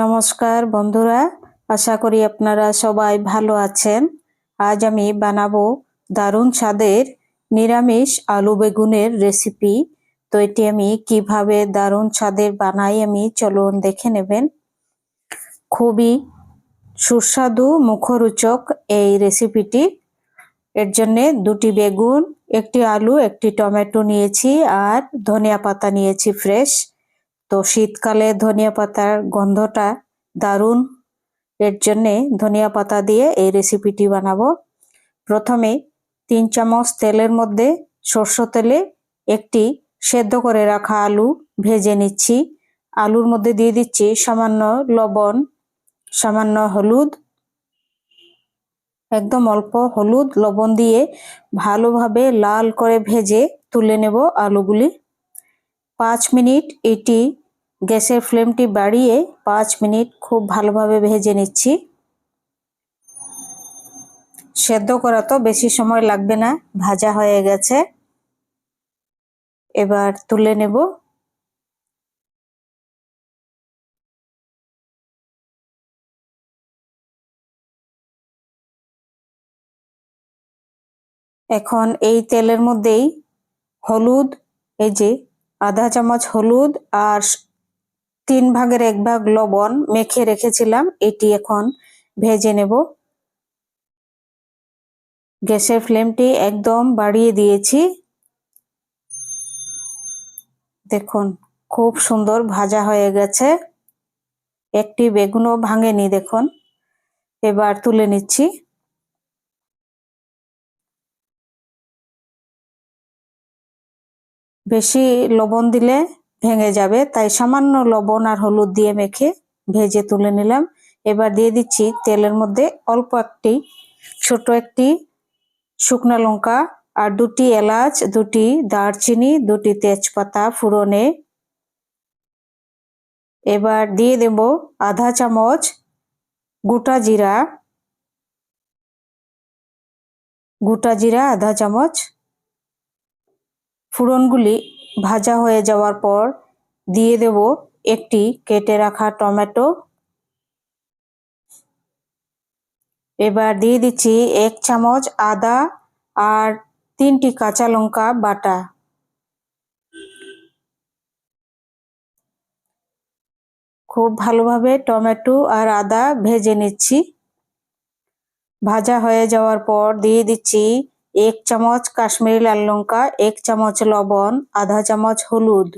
নমস্কার বন্ধুরা, আশা করি আপনারা সবাই ভালো আছেন। আজ আমি বানাবো দারুণ স্বাদের নিরামিষ আলু বেগুনের রেসিপি। তো এটি আমি কিভাবে দারুণ স্বাদের বানাই আমি চলুন দেখে নেবেন। খুবই সুস্বাদু মুখরোচক এই রেসিপিটি। এর জন্যে দুটি বেগুন, একটি আলু, একটি টমেটো নিয়েছি আর ধনিয়া পাতা নিয়েছি ফ্রেশ। তো শীতকালে ধনিয়া পাতার গন্ধটা দারুণ, এর জন্যে ধনিয়া পাতা দিয়ে এই রেসিপিটি বানাবো। প্রথমে 3 চামচ তেলের মধ্যে সরষের তেলে একটি সেদ্ধ করে রাখা আলু ভেজে নিচ্ছি। আলুর মধ্যে দিয়ে দিচ্ছি সামান্য লবণ, সামান্য হলুদ, একদম অল্প হলুদ লবণ দিয়ে ভালোভাবে লাল করে ভেজে তুলে নেব আলুগুলি। 5 মিনিট এটি গ্যাসের ফ্লেমটি বাড়িয়ে 5 মিনিট খুব ভালোভাবে ভেজে নিচ্ছি। সেদ্ধ করা তো বেশি সময় লাগবে না, ভাজা হয়ে গেছে। এবার তুলে নেব। এখন এই তেলের মধ্যেই হলুদ, এই যে আধা চামচ হলুদ আর 3 ভাগের 1 ভাগ লবণ মেখে রেখেছিলাম, এটি এখন ভেজে নেব। গ্যাসের ফ্লেমটি একদম বাড়িয়ে দিয়েছি। দেখুন খুব সুন্দর ভাজা হয়ে গেছে, একটি বেগুনও ভাঙেনি দেখুন। এবার তুলে নিচ্ছি। বেশি লবণ দিলে ভেঙে যাবে, তাই সামান্য লবণ আর হলুদ দিয়ে মেখে ভেজে তুলে নিলাম। এবার দিয়ে দিচ্ছি তেলের মধ্যে অল্প একটি ছোট একটি শুকনো লঙ্কা আর 2টি এলাচ, 2টি দারচিনি, 2টি তেজপাতা ফোড়নে। এবার দিয়ে দেব আধা চামচ গোটা জিরা, আধা চামচ। ফোড়নগুলি ভাজা হয়ে যাওয়ার পর দিয়ে দেব একটি কেটে রাখা টমেটো। এবার দিয়ে দিচ্ছি 1 চামচ আদা আর 3টি কাঁচা লঙ্কা বাটা। খুব ভালোভাবে টমেটো আর আদা ভেজে নিচ্ছি। ভাজা হয়ে যাওয়ার পর দিয়ে দিচ্ছি 1 চামচ কাশ্মীরি লাল লঙ্কা, 1 চামচ লবণ, আধা চামচ হলুদ।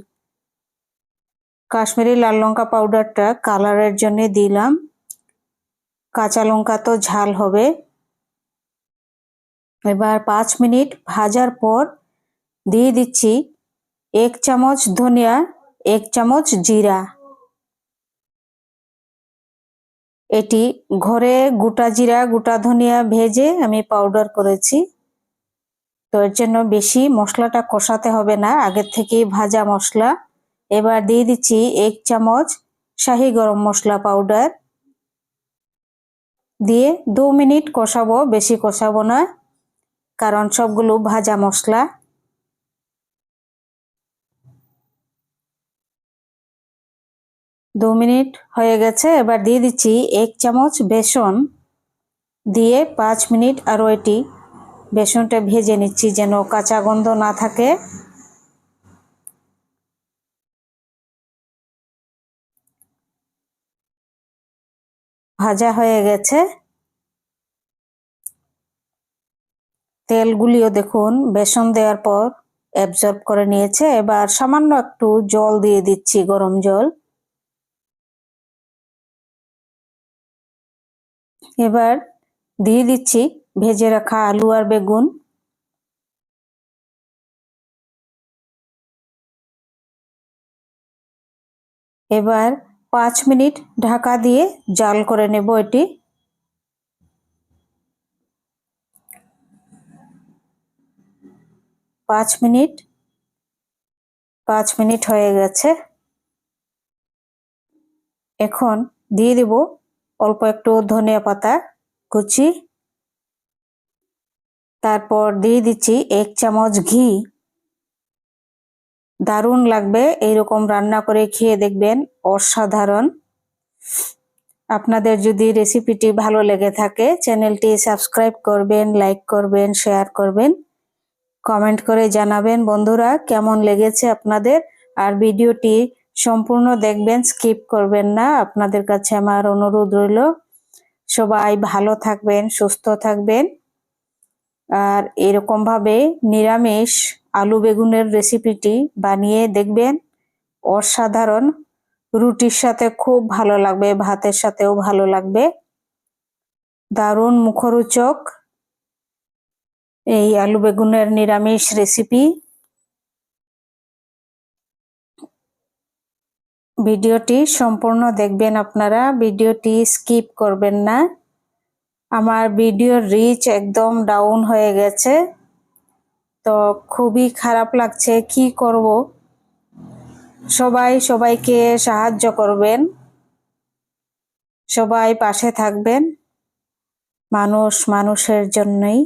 কাশ্মীরি লাল লঙ্কা পাউডারটা কালারের জন্য দিলাম, কাঁচা লঙ্কা তো ঝাল হবে। এবার 5 মিনিট ভাজার পর দিয়ে দিচ্ছি 1 চামচ ধনিয়া, 1 চামচ জিরা। এটি ঘরে গোটা জিরা গোটা ধনিয়া ভেজে আমি পাউডার করেছি। তো এর জন্য বেশি মশলাটা কষাতে হবে না, আগের থেকেই ভাজা মশলা। এবার দিয়ে দিচ্ছি 1 চামচ শাহি গরম মশলা পাউডার দিয়ে 2 মিনিট কষাবো, বেশি কষাবো না কারণ সবগুলো ভাজা মশলা। 2 মিনিট হয়ে গেছে। এবার দিয়ে দিচ্ছি 1 চামচ বেসন দিয়ে 5 মিনিট আরও এটি বেসনটা ভেজে নিচ্ছি যেন কাঁচা গন্ধ না থাকে। ভাজা হয়ে গেছে, তেলগুলিও দেখুন বেসন দেওয়ার পর অ্যাবজর্ব করে নিয়েছে। এবার সামান্য একটু জল দিয়ে দিচ্ছি, গরম জল। এবার দিয়ে দিচ্ছি ভেজে রাখা আলু আর বেগুন। এবার 5 মিনিট ঢাকা দিয়ে জাল করে নেব এটি। 5 মিনিট হয়ে গেছে। এখন দিয়ে দেব অল্প একটু ধনিয়া পাতা কুচি, তারপর দিয়ে দিচ্ছি 1 চামচ ঘি। দারুণ লাগবে, এইরকম রান্না করে খেয়ে দেখবেন, অসাধারণ। আপনাদের যদি রেসিপিটি ভালো লেগে থাকে চ্যানেলটি সাবস্ক্রাইব করবেন, লাইক করবেন, শেয়ার করবেন, কমেন্ট করে জানাবেন বন্ধুরা কেমন লেগেছে আপনাদের। আর ভিডিওটি সম্পূর্ণ দেখবেন, স্কিপ করবেন না। আপনাদের কাছে আমার অনুরোধ রইল। সবাই ভালো থাকবেন, সুস্থ থাকবেন। আর এরকম ভাবে নিরামিষ আলু বেগুনের রেসিপিটি বানিয়ে দেখবেন, অসাধারণ। রুটির সাথে খুব ভালো লাগবে, ভাতের সাথেও ভালো লাগবে। দারুণ মুখরোচক এই আলু বেগুনের নিরামিষ রেসিপি। ভিডিওটি সম্পূর্ণ দেখবেন আপনারা, ভিডিওটি স্কিপ করবেন না। আমার ভিডিওর রিচ একদম ডাউন হয়ে গেছে, তো খুবই খারাপ লাগছে, কি করব। সবাই সবাইকে সাহায্য করবেন, সবাই পাশে থাকবেন, মানুষ মানুষের জন্যই।